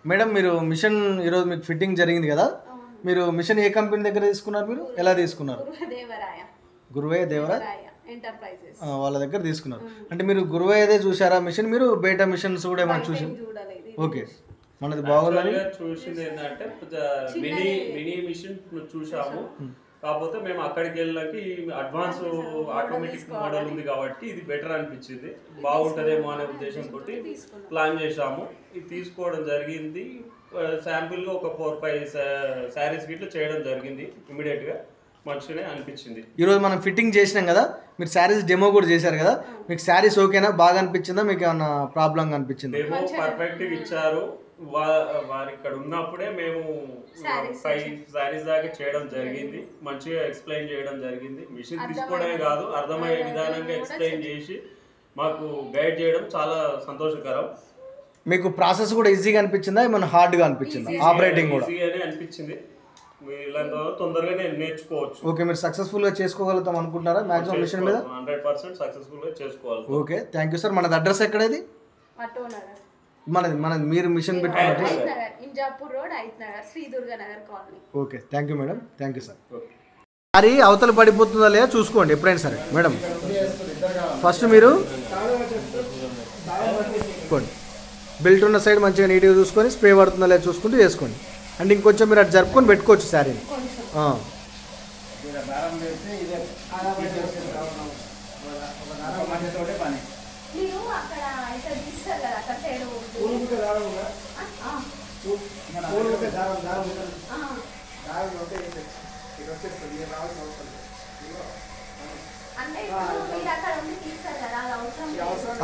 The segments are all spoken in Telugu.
మేడం మీరు మిషన్ ఈరోజు మీకు ఫిట్టింగ్ జరిగింది కదా, మీరు మిషన్ ఏ కంపెనీ దగ్గర తీసుకున్నారు, మీరు ఎలా తీసుకున్నారు? గురువయ్య దేవరాయ ఎంటర్ప్రైజెస్ వాళ్ళ దగ్గర తీసుకున్నారు. అంటే మీరు గురువయ్యదే చూసారా మిషన్, మీరు బయట మిషన్స్ కూడా ఏమైనా చూసారు? ఓకే, మనది బాగుందని చూసింది ఏంటంటే మినీ మిషన్ చూసాము. కాకపోతే మేము అక్కడికి వెళ్ళకి అడ్వాన్స్ ఆటోమేటిక్ మోడల్ ఉంది కాబట్టి ఇది బెటర్ అనిపించింది, బాగుంటుందేమో అనే ఉద్దేశంతో ప్లాన్ చేసాము. ఇది తీసుకోవడం జరిగింది. శాంపిల్గా ఒక 4-5 శారీస్ గిట్లా చేయడం జరిగింది. ఇమీడియట్గా మంచిగానే అనిపించింది. ఈరోజు మనం ఫిట్టింగ్ చేసినాం కదా, మీరు శారీస్ డెమో కూడా చేశారు కదా, మీకు శారీస్ ఓకేనా, బాగా అనిపించిందా, మీకు ఏమన్నా ప్రాబ్లం అనిపించింది? డెమో పర్ఫెక్ట్గా ఇచ్చారు. వారు ఇక్కడ ఉన్నప్పుడే మేము 5 శారీస్ దాకా చేయడం జరిగింది. మంచిగా ఎక్స్ప్లెయిన్ చేయడం జరిగింది. మిషన్ తీసుకోవడమే కాదు, అర్థమయ్యే విధానంగా ఎక్స్ప్లెయిన్ చేసి మాకు గైడ్ చేయడం చాలా సంతోషకరం. మీకు ప్రాసెస్ కూడా ఈజీగా అనిపించిందా, ఏమైనా హార్డ్గా అనిపించిందా? ఆపరేటింగ్ కూడా ఈజీగానే అనిపించింది. తొందరగానే నేర్చుకోవచ్చు. ఓకే, మీరు సక్సెస్ఫుల్గా చేసుకోగలుగుతాం అనుకుంటున్నారా మాక్సిమం మిషన్ మీద? 100% సక్సెస్ఫుల్గా చేసుకోవాలి. Okay, thank you sir. మనది అడ్రస్ ఎక్కడది? మనది మీరు మిషన్ పెట్టుకున్నట్టు Injapur road, Aithnagar, Shri Durga Nagar colony. Okay, thank you madam, thank you sir. Sorry అవతల పడిపోతుందా లేదా చూసుకోండి ఎప్పుడైనా సరే. మేడం ఫస్ట్ మీరు బెల్ట్ ఉన్న సైడ్ మంచిగా నీట్గా చూసుకొని స్ప్రే పడుతుందా లేదా చూసుకుంటూ చేసుకోండి. అంటే ఇంకొంచెం మీరు అటు జరుపుకొని పెట్టుకోవచ్చు శారీని.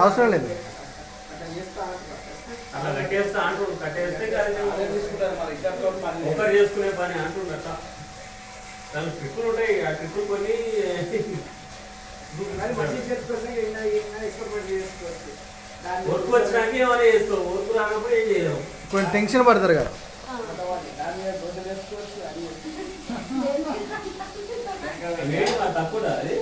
అవసరం లేదు, అట్లా కట్టేస్తా అంటుండు. కట్టేస్తే ఒకరు చేసుకునే పని అంటుండట. దాని ట్రిక్కులు ఉంటాయి, ఆ ట్రిక్కులు కొన్ని వర్క్ వచ్చినాక ఏమైనా చేస్తావు, వర్క్ రానప్పుడు ఏం చేయలేము. కొంచెం టెన్షన్ పడతారు కదా. తక్కువ అది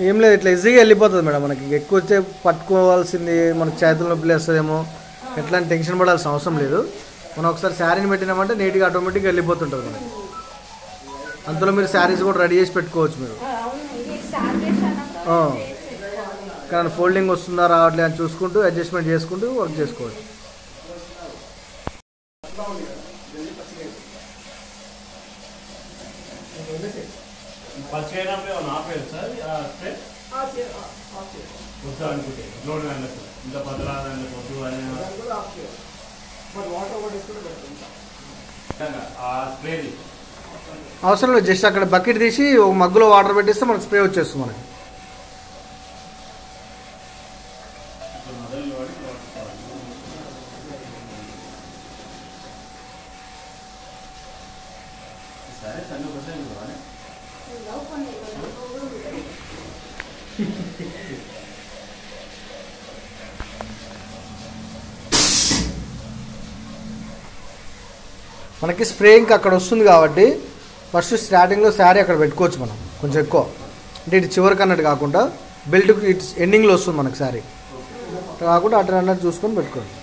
ఏం లేదు, ఇట్లా ఈజీగా వెళ్ళిపోతుంది మేడం. మనకి ఎక్కువ వచ్చే పట్టుకోవాల్సింది మనకి చేతుల నొప్పి వేస్తుందేమో, ఎట్లాంటి టెన్షన్ పడాల్సిన అవసరం లేదు. మనం ఒకసారి శారీని పెట్టినామంటే నీట్గా ఆటోమేటిక్గా వెళ్ళిపోతుంటుంది మనకి. అంతలో మీరు శారీస్ కూడా రెడీ చేసి పెట్టుకోవచ్చు మీరు. కానీ ఫోల్డింగ్ వస్తుందా రావట్లేదు అని చూసుకుంటూ అడ్జస్ట్మెంట్ చేసుకుంటూ వర్క్ చేసుకోవచ్చు. అవసరం లేదు, జస్ట్ అక్కడ బకెట్ తీసి ఒక మగ్గులో వాటర్ పెట్టిస్తే మనకు స్ప్రే వచ్చేస్తుంది మనకి. మనకి స్ప్రే ఇంకా అక్కడ వస్తుంది కాబట్టి ఫస్ట్ స్టార్టింగ్లో శారీ అక్కడ పెట్టుకోవచ్చు మనం కొంచెం ఎక్కువ. అంటే ఇటు చివరికి అన్నట్టు కాకుండా బెల్ట్కి ఇటు ఎండింగ్లో వస్తుంది మనకు శారీ కాకుండా అటు అన్నట్టు చూసుకొని పెట్టుకోవచ్చు.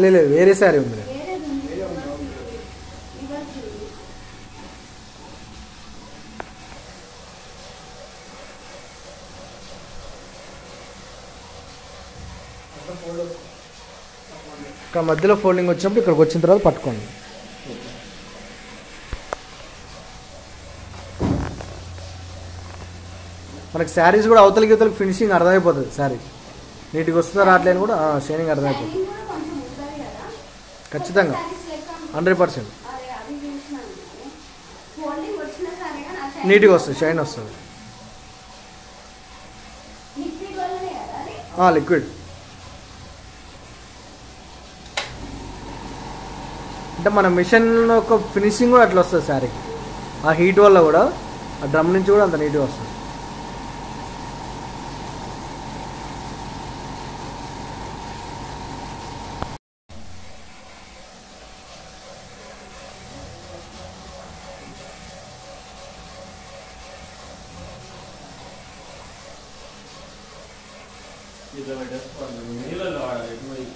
లేదు, వేరే శారీ ఉంది. ఇక్కడ మధ్యలో ఫోల్డింగ్ వచ్చినప్పుడు ఇక్కడికి వచ్చిన తర్వాత పట్టుకోండి. మనకి శారీస్ కూడా అవతలకి ఇవతలకి ఫినిషింగ్ అర్థమైపోతుంది. శారీ నీట్గా వస్తుందా రావట్లేని కూడా షైనింగ్ అర్థమైపోతుంది ఖచ్చితంగా 100%. నీట్గా వస్తుంది, షైన్ వస్తుంది. లిక్విడ్ అంటే మన మిషన్ ఒక ఫినిషింగ్ కూడా అట్లా వస్తుంది శారీకి. ఆ హీట్ వల్ల కూడా ఆ డ్రమ్ నుంచి కూడా అంత నీట్గా వస్తుంది. నీళ్ళలో వాడాలి కాబట్టి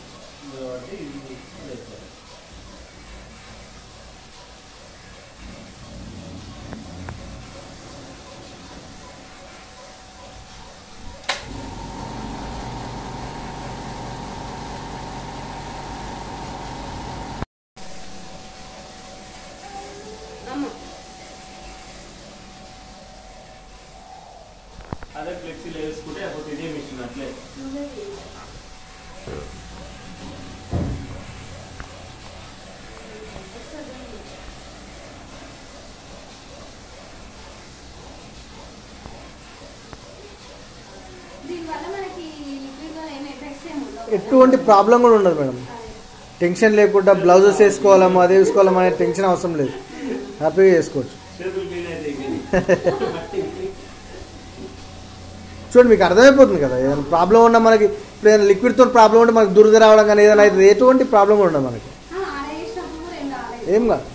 అదే ఫ్లెక్సీలో వేసుకుంటే అప్పుడు ఇదే మిషన్ అట్లే. ఎటువంటి ప్రాబ్లం కూడా ఉండదు మేడం. టెన్షన్ లేకుండా బ్లౌజెస్ వేసుకోవాలమ్మా అదే వేసుకోవాలమ్మా అనే టెన్షన్ అవసరం లేదు, హ్యాపీగా వేసుకోవచ్చు. చూడండి మీకు అర్థమైపోతుంది కదా. ఏదైనా ప్రాబ్లం ఉన్నా మనకి, ఇప్పుడు ఏదైనా లిక్విడ్తో ప్రాబ్లం ఉంటే మనకి దురద రావడం కానీ ఏదైనా అయితే ఎటువంటి ప్రాబ్లం కూడా ఉండదు మనకి, ఏం కాదు.